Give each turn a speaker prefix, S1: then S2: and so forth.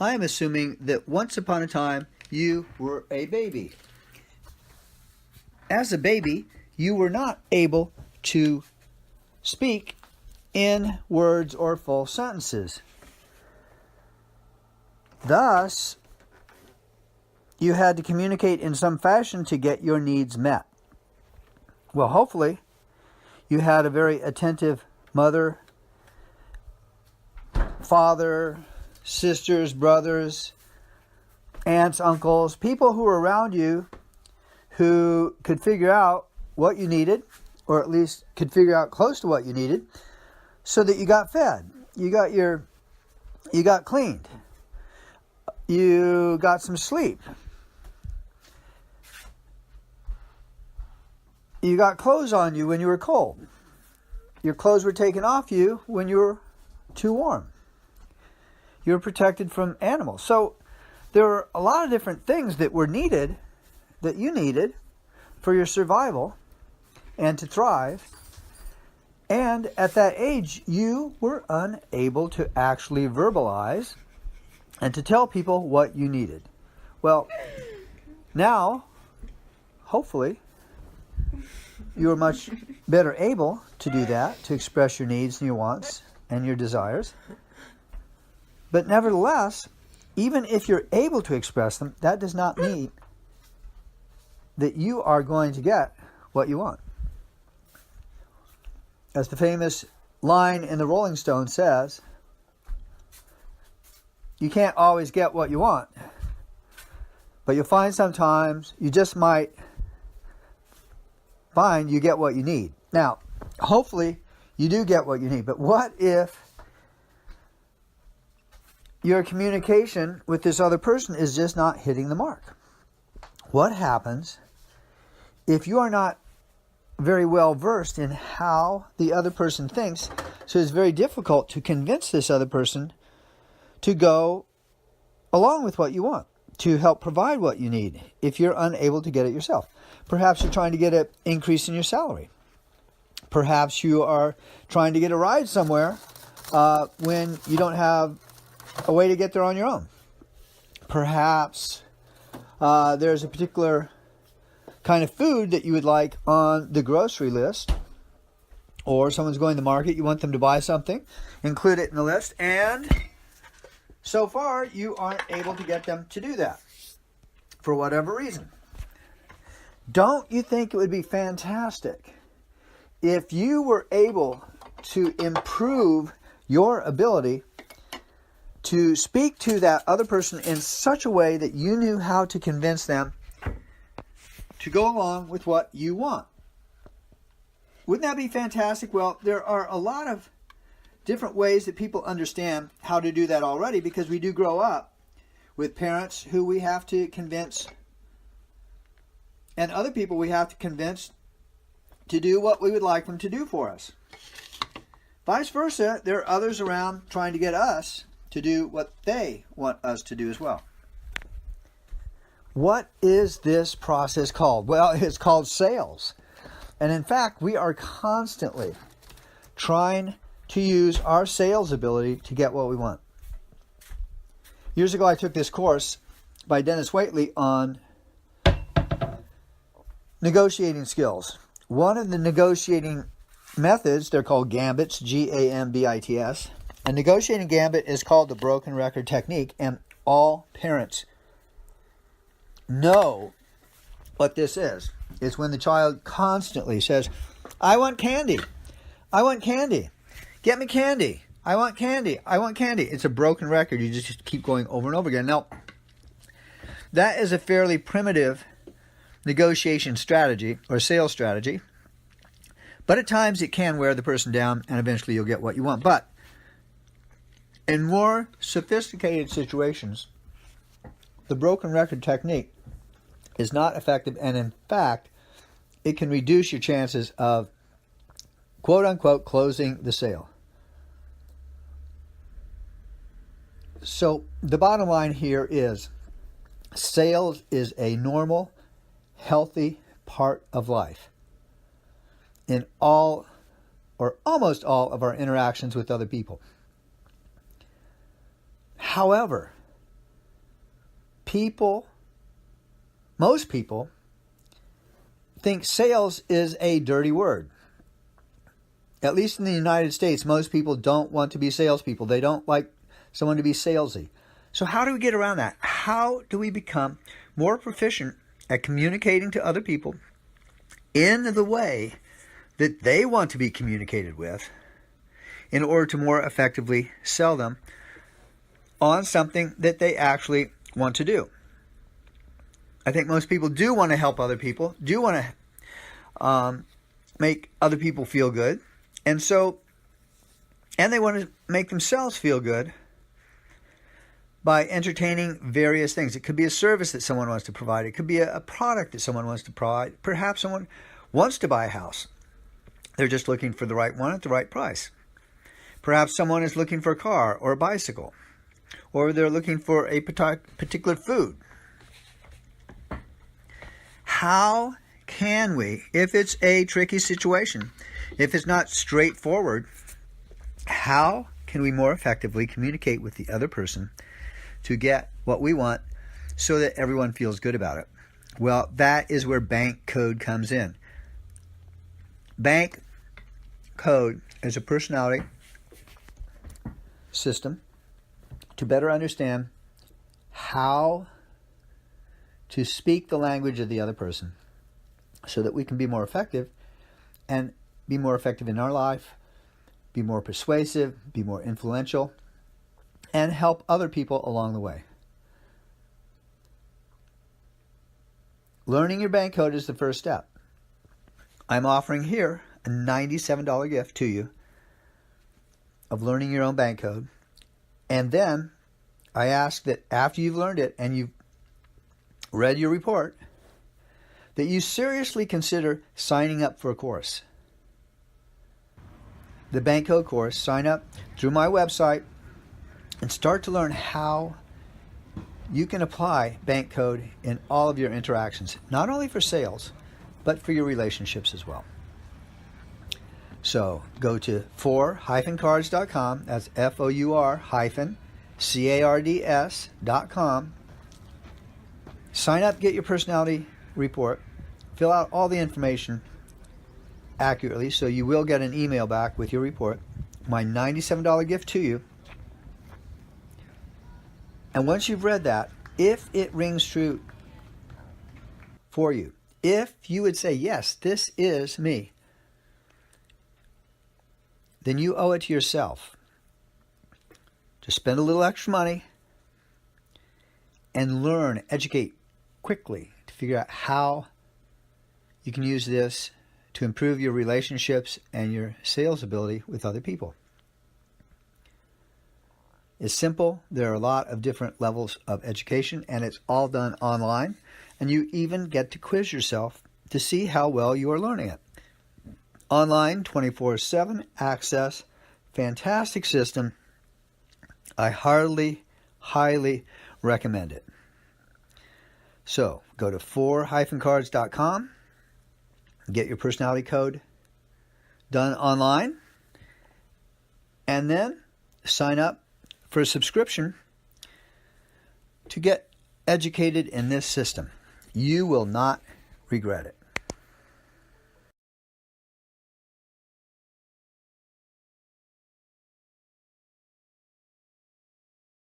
S1: I am assuming that once upon a time you were a baby. As a baby, you were not able to speak in words or full sentences. Thus, you had to communicate in some fashion to get your needs met. Well, hopefully, you had a very attentive mother, father, sisters, brothers, aunts, uncles, people who were around you who could figure out what you needed, or at least could figure out close to what you needed, so that you got fed, you got cleaned, you got some sleep, you got clothes on you when you were cold, your clothes were taken off you when you were too warm, you were protected from animals. So there were a lot of different things that were needed, that you needed for your survival and to thrive. And at that age, you were unable to actually verbalize and to tell people what you needed. Well, now, hopefully, you are much better able to do that, to express your needs and your wants and your desires. But nevertheless, even if you're able to express them, that does not mean that you are going to get what you want. As the famous line in the Rolling Stones says, you can't always get what you want, but you'll find sometimes you just might find you get what you need. Now, hopefully you do get what you need, but what if your communication with this other person is just not hitting the mark? What happens if you are not very well versed in how the other person thinks, so it's very difficult to convince this other person to go along with what you want, to help provide what you need, if you're unable to get it yourself? Perhaps you're trying to get an increase in your salary. Perhaps you are trying to get a ride somewhere when you don't have a way to get there on your own. Perhaps there's a particular kind of food that you would like on the grocery list, or someone's going to the market, you want them to buy something, include it in the list, and so far you aren't able to get them to do that for whatever reason. Don't you think it would be fantastic if you were able to improve your ability to speak to that other person in such a way that you knew how to convince them to go along with what you want? Wouldn't that be fantastic? Well, there are a lot of different ways that people understand how to do that already, because we do grow up with parents who we have to convince, and other people we have to convince to do what we would like them to do for us. Vice versa, there are others around trying to get us to do what they want us to do as well. What is this process called? Well, it's called sales. And in fact, we are constantly trying to use our sales ability to get what we want. Years ago, I took this course by Dennis Waitley on negotiating skills. One of the negotiating methods, they're called gambits, Gambits. A negotiating gambit is called the broken record technique, and all parents know what this is. It's when the child constantly says, I want candy. I want candy. Get me candy. I want candy. I want candy. It's a broken record. You just keep going over and over again. Now, that is a fairly primitive negotiation strategy or sales strategy. But at times it can wear the person down, and eventually you'll get what you want. But in more sophisticated situations, the broken record technique is not effective, and in fact, it can reduce your chances of, quote-unquote, closing the sale. So the bottom line here is sales is a normal, healthy part of life in all or almost all of our interactions with other people. However, most people think sales is a dirty word. At least in the United States, most people don't want to be salespeople. They don't like someone to be salesy. So how do we get around that? How do we become more proficient at communicating to other people in the way that they want to be communicated with in order to more effectively sell them on something that they actually want to do? I think most people do want to help other people, do want to make other people feel good. And they want to make themselves feel good by entertaining various things. It could be a service that someone wants to provide. It could be a product that someone wants to provide. Perhaps someone wants to buy a house. They're just looking for the right one at the right price. Perhaps someone is looking for a car or a bicycle, or they're looking for a particular food. How can we, if it's a tricky situation, if it's not straightforward, how can we more effectively communicate with the other person to get what we want so that everyone feels good about it? Well, that is where bank code comes in. Bank code is a personality system to better understand how to speak the language of the other person so that we can be more effective and be more effective in our life, be more persuasive, be more influential, and help other people along the way. Learning your bank code is the first step. I'm offering here a $97 gift to you of learning your own bank code. And then I ask that after you've learned it and you've read your report, that you seriously consider signing up for a course. The bank code course, sign up through my website and start to learn how you can apply bank code in all of your interactions, not only for sales, but for your relationships as well. So go to for-cards.com, that's FOUR-CARDS.com. Sign up, get your personality report, fill out all the information accurately, so you will get an email back with your report, my $97 gift to you. And once you've read that, if it rings true for you, if you would say, yes, this is me, then you owe it to yourself to spend a little extra money and learn, educate quickly to figure out how you can use this to improve your relationships and your sales ability with other people. It's simple. There are a lot of different levels of education, and it's all done online. And you even get to quiz yourself to see how well you are learning it. Online, 24/7 access, fantastic system. I highly recommend it. So go to for-cards.com, get your personality code done online, and then sign up for a subscription to get educated in this system. You will not regret it.